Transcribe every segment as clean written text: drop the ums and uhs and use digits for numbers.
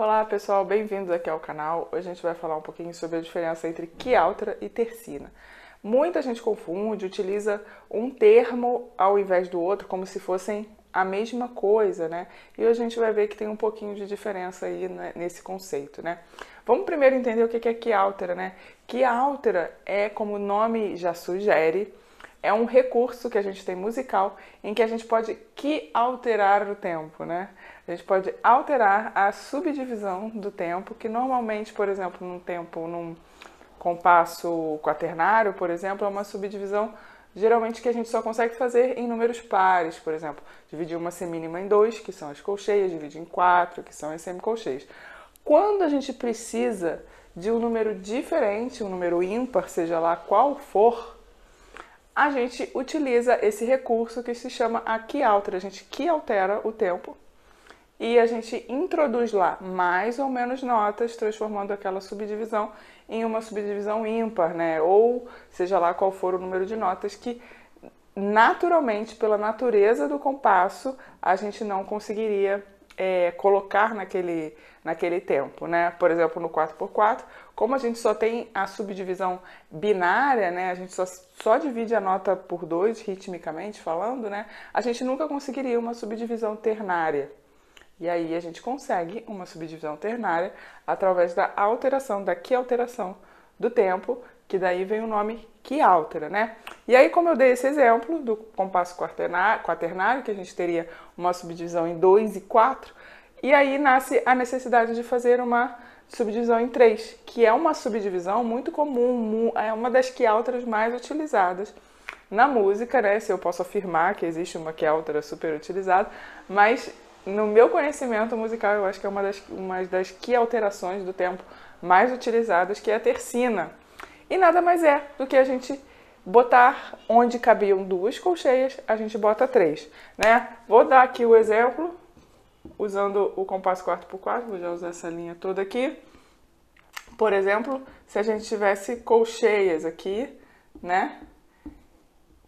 Olá pessoal, bem-vindos aqui ao canal. Hoje a gente vai falar um pouquinho sobre a diferença entre quiáltera e tercina. Muita gente confunde, utiliza um termo ao invés do outro como se fossem a mesma coisa, né? E hoje a gente vai ver que tem um pouquinho de diferença aí, né, nesse conceito, né? Vamos primeiro entender o que é quiáltera, né? Quiáltera é, como o nome já sugere, é um recurso que a gente tem musical em que a gente pode alterar o tempo, né? A gente pode alterar a subdivisão do tempo, que normalmente, por exemplo, num compasso quaternário, por exemplo, é uma subdivisão geralmente que a gente só consegue fazer em números pares, por exemplo, dividir uma semínima em 2, que são as colcheias, dividir em 4, que são as semicolcheias. Quando a gente precisa de um número diferente, um número ímpar, seja lá qual for, a gente utiliza esse recurso que se chama a quiáltera. A gente quialtera o tempo e a gente introduz lá mais ou menos notas, transformando aquela subdivisão em uma subdivisão ímpar, né? Ou seja lá qual for o número de notas que naturalmente, pela natureza do compasso, a gente não conseguiria colocar naquele tempo, né? Por exemplo, no 4x4, como a gente só tem a subdivisão binária, né? A gente só divide a nota por 2, ritmicamente falando, né? A gente nunca conseguiria uma subdivisão ternária. E aí a gente consegue uma subdivisão ternária através da alteração, da quialteração do tempo, que daí vem o nome quiáltera, né? E aí, como eu dei esse exemplo do compasso quaternário, que a gente teria uma subdivisão em 2 e 4, e aí nasce a necessidade de fazer uma subdivisão em 3, que é uma subdivisão muito comum, é uma das quiálteras mais utilizadas na música, né? Se eu posso afirmar que existe uma quiáltera super utilizada, mas no meu conhecimento musical, eu acho que é uma das quialterações do tempo mais utilizadas, que é a tercina. E nada mais é do que a gente botar onde cabiam 2 colcheias, a gente bota 3, né? Vou dar aqui o exemplo, usando o compasso 4x4, vou já usar essa linha toda aqui. Por exemplo, se a gente tivesse colcheias aqui, né?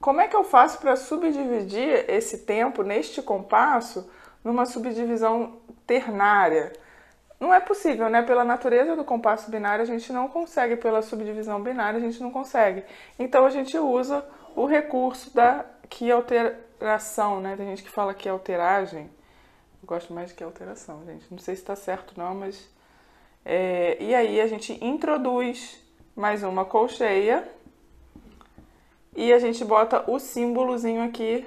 Como é que eu faço para subdividir esse tempo neste compasso numa subdivisão ternária? Não é possível, né? Pela natureza do compasso binário, a gente não consegue, pela subdivisão binária, a gente não consegue. Então, a gente usa o recurso da quialteração, né? Tem gente que fala quialteragem. Eu gosto mais de quialteração, gente. Não sei se está certo não, mas... E aí, a gente introduz mais uma colcheia e a gente bota o símbolozinho aqui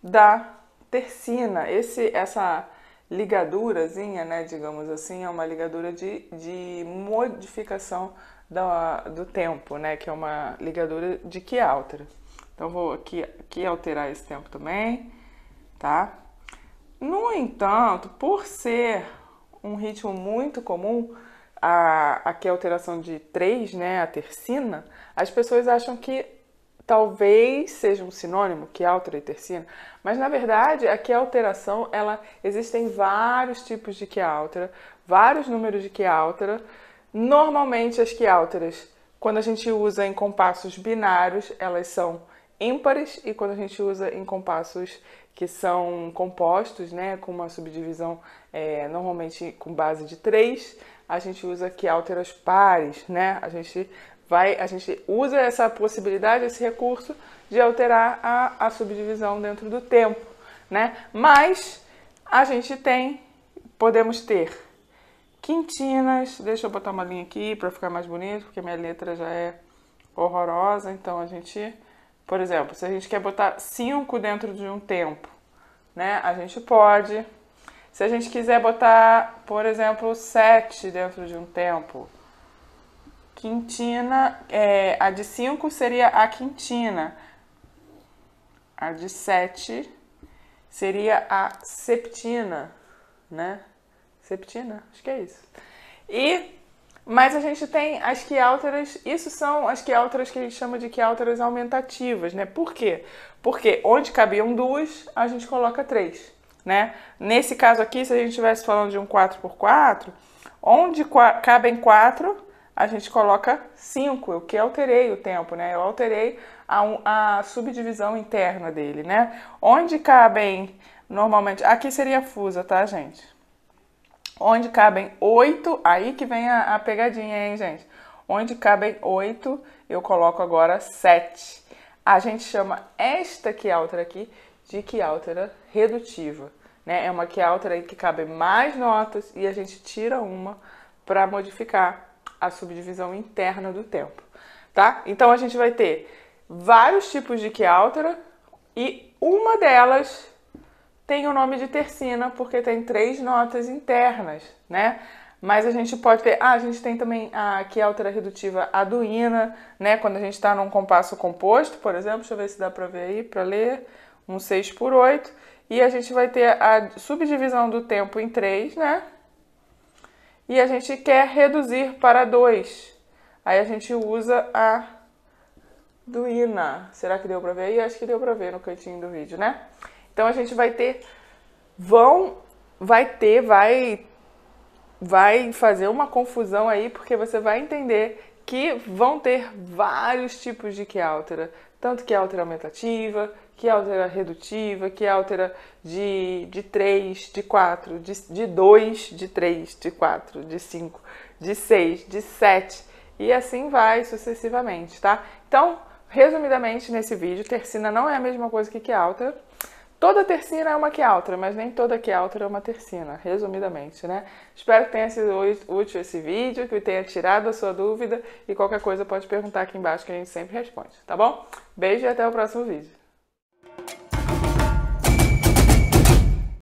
da tercina. Essa ligadurazinha, né, digamos assim, é uma ligadura de modificação do tempo, né, que é uma ligadura de quiáltera. Então, vou aqui alterar esse tempo também, tá? No entanto, por ser um ritmo muito comum, aqui a alteração de 3, né, a tercina, as pessoas acham que talvez seja um sinônimo, quiáltera e tercina, mas na verdade aqui a alteração, existem vários tipos de quiáltera, vários números de quiáltera. Normalmente as quiálteras, quando a gente usa em compassos binários, elas são ímpares, e quando a gente usa em compassos que são compostos, né, com uma subdivisão normalmente com base de 3, a gente usa quiálteras pares, né? A gente usa essa possibilidade, esse recurso de alterar a subdivisão dentro do tempo, né? Mas a gente podemos ter quintinas. Deixa eu botar uma linha aqui para ficar mais bonito, porque minha letra já é horrorosa. Então a gente, por exemplo, se a gente quer botar 5 dentro de um tempo, né? A gente pode. Se a gente quiser botar, por exemplo, 7 dentro de um tempo, quintina, a de 5 seria a quintina, a de 7 seria a septina, né? Septina, acho que é isso. Mas a gente tem as quiálteras, isso são as quiálteras que a gente chama de quiálteras aumentativas, né? Por quê? Porque onde cabiam 2, a gente coloca 3, né? Nesse caso aqui, se a gente estivesse falando de um 4x4, onde cabem 4, a gente coloca 5, eu que alterei o tempo, né? Eu alterei a subdivisão interna dele, né? Onde cabem, normalmente, aqui seria fusa, tá, gente? Onde cabem 8, aí que vem a pegadinha, hein, gente? Onde cabem 8, eu coloco agora 7. A gente chama esta quiáltera aqui de quiáltera redutiva, né? É uma quiáltera aí que cabe mais notas e a gente tira uma para modificar a subdivisão interna do tempo, tá? Então a gente vai ter vários tipos de quiáltera e uma delas tem o nome de tercina, porque tem 3 notas internas, né? Mas a gente pode ter... a gente tem também a quiáltera redutiva aduína, né? Quando a gente está num compasso composto, por exemplo, deixa eu ver se dá para ver aí, para ler, um 6/8. E a gente vai ter a subdivisão do tempo em 3, né? E a gente quer reduzir para 2. Aí a gente usa a aduína. Será que deu para ver aí? Acho que deu para ver no cantinho do vídeo, né? Então a gente vai ter, vai fazer uma confusão aí, porque você vai entender que vão ter vários tipos de quiáltera, tanto quiáltera aumentativa, quiáltera redutiva, quiáltera de 3, de 4, de 2, de 3, de 4, de 5, de 6, de 7 e assim vai sucessivamente, tá? Então, resumidamente nesse vídeo, tercina não é a mesma coisa que quiáltera. Toda tercina é uma quiáltera, mas nem toda quiáltera é uma tercina, resumidamente, né? Espero que tenha sido útil esse vídeo, que tenha tirado a sua dúvida e qualquer coisa pode perguntar aqui embaixo que a gente sempre responde, tá bom? Beijo e até o próximo vídeo.